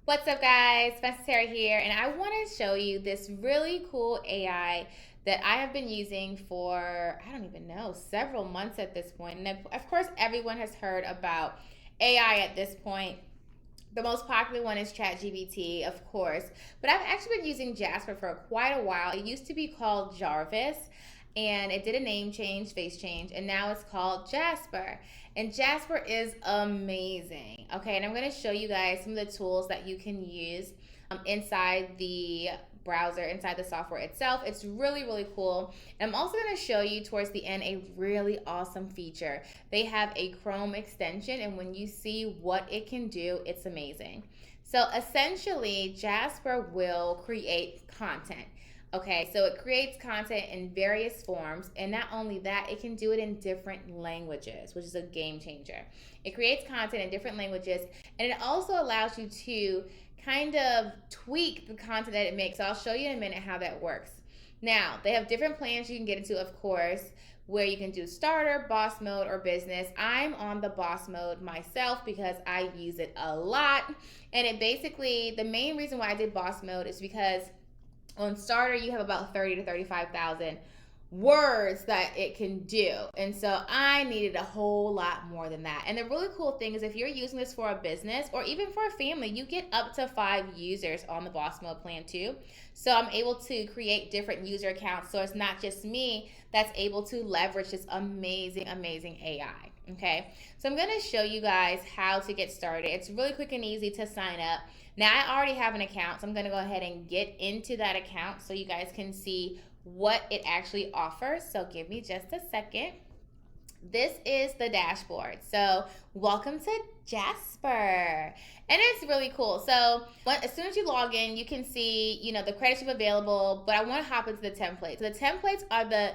What's up, guys? Vaness here, and I want to show you this really cool AI that I have been using for, I don't even know, several months at this point. And of course, everyone has heard about AI at this point. The most popular one is ChatGPT, of course, but I've actually been using Jasper for quite a while. It used to be called Jarvis, and it did a name change, face change, and now it's called Jasper. And Jasper is amazing. Okay, and I'm going to show you guys some of the tools that you can use inside the browser, inside the software itself. It's really, really cool. And I'm also going to show you towards the end a really awesome feature. They have a Chrome extension, and when you see what it can do, it's amazing. So essentially, Jasper will create content. Okay, so it creates content in various forms, and not only that, it can do it in different languages, which is a game changer. It creates content in different languages, and it also allows you to kind of tweak the content that it makes. So I'll show you in a minute how that works. Now, they have different plans you can get into, of course, where you can do starter, boss mode, or business. I'm on the boss mode myself because I use it a lot. And it basically, the main reason why I did boss mode is because on starter you have about 30 to 35,000 words that it can do, and so I needed a whole lot more than that. And the really cool thing is, if you're using this for a business or even for a family, you get up to 5 users on the boss mode plan too. So I'm able to create different user accounts, so it's not just me that's able to leverage this amazing AI. Okay, so I'm going to show you guys how to get started. It's really quick and easy to sign up. Now, I already have an account, so I'm going to go ahead and get into that account so you guys can see what it actually offers. So give me just a second. This is the dashboard. So welcome to Jasper. And it's really cool. So as soon as you log in, you can see, the credits you have available, but I want to hop into the templates. So the templates are the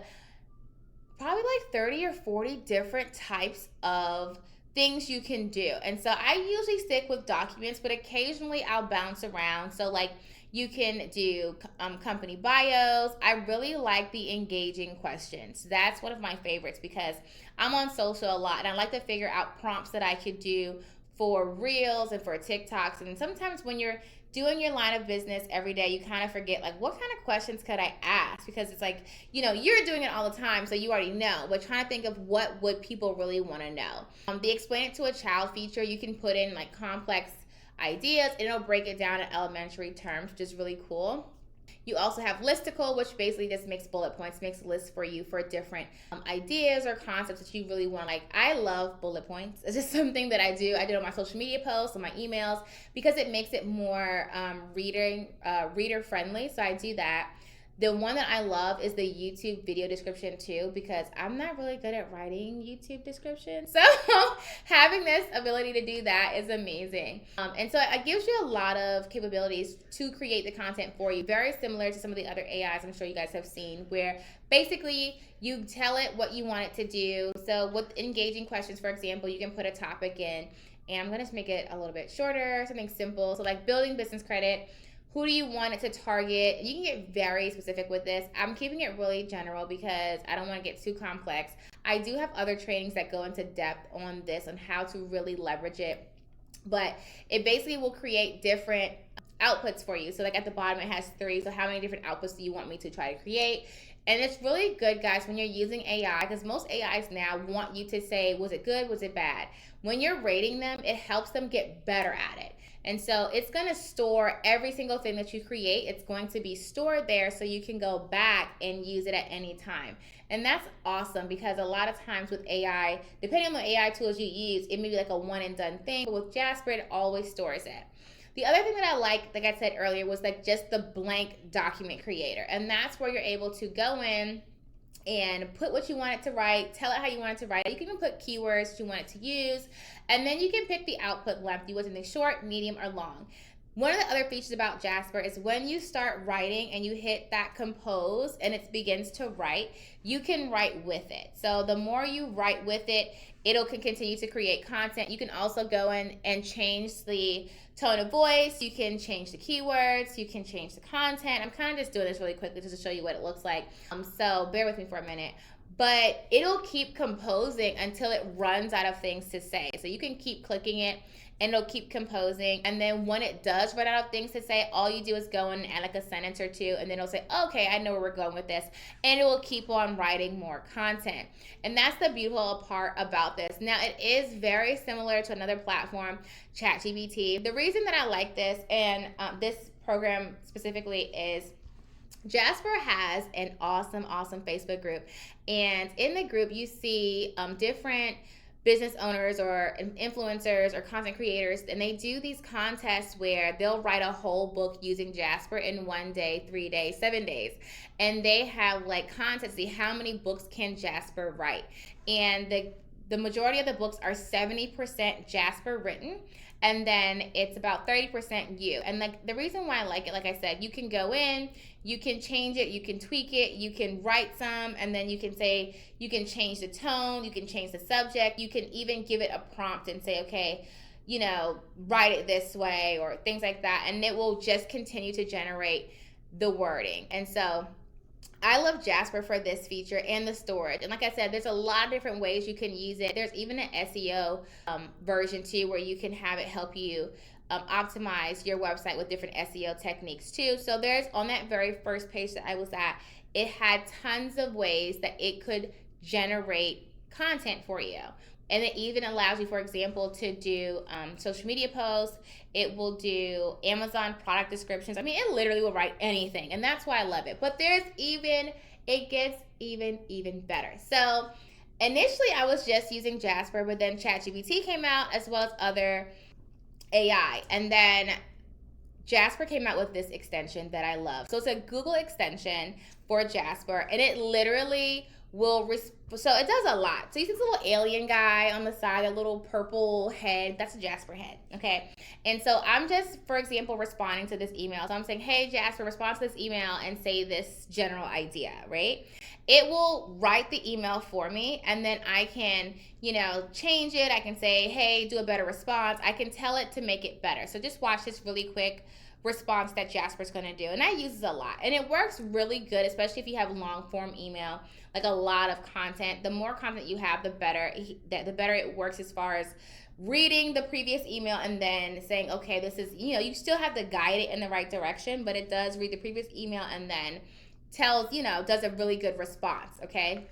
probably like 30 or 40 different types of things you can do. And so I usually stick with documents, but occasionally I'll bounce around. So like you can do company bios. I really like the engaging questions. That's one of my favorites because I'm on social a lot and I like to figure out prompts that I could do for reels and for TikToks. And sometimes when you're doing your line of business every day, you kind of forget, like, what kind of questions could I ask? Because it's like, you're doing it all the time, so you already know. But trying to think of what would people really want to know. The explain it to a child feature, you can put in like complex ideas and it'll break it down in elementary terms, which is really cool. You also have listicle, which basically just makes bullet points, makes lists for you for different ideas or concepts that you really want. Like, I love bullet points. It's just something that I do. I do it on my social media posts, on my emails, because it makes it more reader friendly. So I do that. The one that I love is the YouTube video description too, because I'm not really good at writing YouTube descriptions. So having this ability to do that is amazing. And so it gives you a lot of capabilities to create the content for you. Very similar to some of the other AIs I'm sure you guys have seen, where basically you tell it what you want it to do. So with engaging questions, for example, you can put a topic in, and I'm going to make it a little bit shorter, something simple. So like building business credit. Who do you want it to target? You can get very specific with this. I'm keeping it really general because I don't want to get too complex. I do have other trainings that go into depth on this, on how to really leverage it. But it basically will create different outputs for you. So like at the bottom, it has 3. So how many different outputs do you want me to try to create? And it's really good, guys, when you're using AI, because most AIs now want you to say, was it good? Was it bad? When you're rating them, it helps them get better at it. And so it's going to store every single thing that you create. It's going to be stored there so you can go back and use it at any time. And that's awesome because a lot of times with AI, depending on the AI tools you use, it may be like a one and done thing. But with Jasper, it always stores it. The other thing that I like I said earlier, was like just the blank document creator. And that's where you're able to go in and put what you want it to write, tell it how you want it to write. You can even put keywords you want it to use, and then you can pick the output length. You want it in short, medium, or long. One of the other features about Jasper is when you start writing and you hit that compose and it begins to write, you can write with it. So the more you write with it, it'll continue to create content. You can also go in and change the tone of voice. You can change the keywords. You can change the content. I'm kind of just doing this really quickly just to show you what it looks like. So bear with me for a minute. But it'll keep composing until it runs out of things to say. So you can keep clicking it and it'll keep composing. And then when it does run out of things to say, all you do is go in and add like a sentence or two, and then it'll say, okay, I know where we're going with this. And it will keep on writing more content. And that's the beautiful part about this. Now, it is very similar to another platform, ChatGPT. The reason that I like this and this program specifically is Jasper has an awesome Facebook group. And in the group, you see different business owners or influencers or content creators, and they do these contests where they'll write a whole book using Jasper in 1 day, 3 days, 7 days. And they have like contests, see how many books can Jasper write. And the majority of the books are 70% Jasper written, and then it's about 30% you. And like the reason why I like it, like I said, you can go in, you can change it, you can tweak it, you can write some, and then you can say, you can change the tone, you can change the subject, you can even give it a prompt and say, okay, you know, write it this way or things like that, and it will just continue to generate the wording. And so I love Jasper for this feature and the storage. And like I said, there's a lot of different ways you can use it. There's even an SEO version too, where you can have it help you optimize your website with different SEO techniques too. So there's, on that very first page that I was at, it had tons of ways that it could generate content for you. And it even allows you, for example, to do social media posts. It will do Amazon product descriptions. I mean, it literally will write anything. And that's why I love it. But it gets even better. So initially I was just using Jasper, but then ChatGPT came out as well as other AI. And then Jasper came out with this extension that I love. So it's a Google extension for Jasper, and it literally will so it does a lot. So you see this little alien guy on the side, a little purple head, that's a Jasper head, okay? And so I'm just, for example, responding to this email. So I'm saying, hey Jasper, respond to this email and say this general idea, right? It will write the email for me, and then I can, you know, change it. I can say, hey, do a better response. I can tell it to make it better. So just watch this really quick response that Jasper's going to do. And I use this a lot, and it works really good, especially if you have long form email, like a lot of content. The more content you have, the better it works as far as reading the previous email and then saying, okay, this is, you know, you still have to guide it in the right direction, but it does read the previous email and then tells, you know, does a really good response, okay?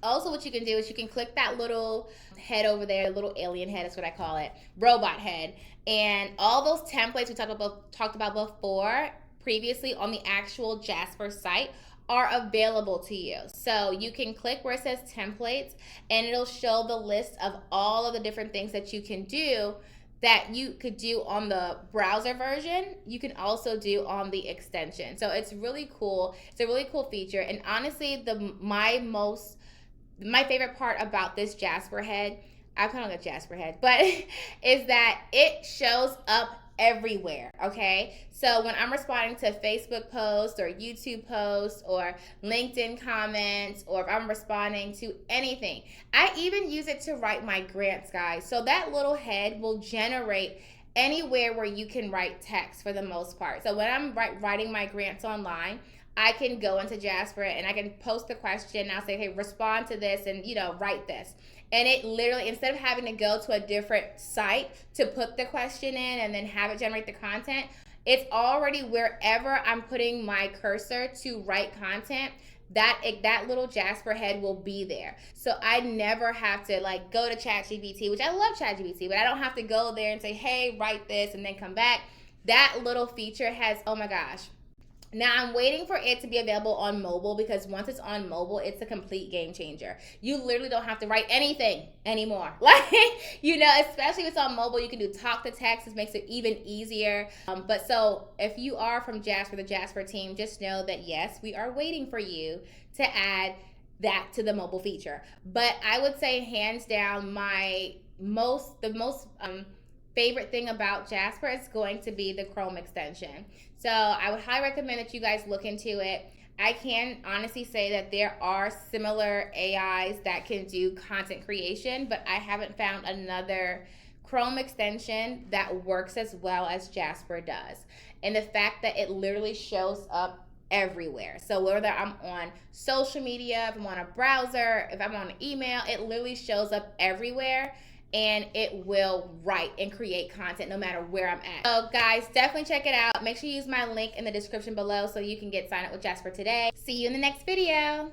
Also, what you can do is you can click that little head over there, little alien head, that's what I call it, robot head, and all those templates we talked about before previously on the actual Jasper site are available to you. So you can click where it says templates, and it'll show the list of all of the different things that you can do that you could do on the browser version. You can also do on the extension. So it's really cool. It's a really cool feature. And honestly, my favorite part about this Jasper head, I kind of like a Jasper head, but is that it shows up everywhere, okay? So when I'm responding to Facebook posts or YouTube posts or LinkedIn comments, or if I'm responding to anything, I even use it to write my grants, guys. So that little head will generate anywhere where you can write text for the most part. So when I'm writing my grants online, I can go into Jasper and I can post the question and I'll say, hey, respond to this and, you know, write this. And it literally, instead of having to go to a different site to put the question in and then have it generate the content, it's already wherever I'm putting my cursor to write content, that little Jasper head will be there. So I never have to like go to ChatGPT, which I love ChatGPT, but I don't have to go there and say, hey, write this and then come back. That little feature has, oh my gosh. Now I'm waiting for it to be available on mobile, because once it's on mobile, it's a complete game changer. You literally don't have to write anything anymore. Like, you know, especially if it's on mobile, you can do talk to text. It makes it even easier. But so if you are from Jasper, the Jasper team, just know that yes, we are waiting for you to add that to the mobile feature. But I would say hands down, the most favorite thing about Jasper is going to be the Chrome extension. So I would highly recommend that you guys look into it. I can honestly say that there are similar AIs that can do content creation, but I haven't found another Chrome extension that works as well as Jasper does. And the fact that it literally shows up everywhere. So whether I'm on social media, if I'm on a browser, if I'm on an email, it literally shows up everywhere. and it will write and create content no matter where I'm at. So guys, definitely check it out. Make sure you use my link in the description below so you can get signed up with Jasper today. See you in the next video.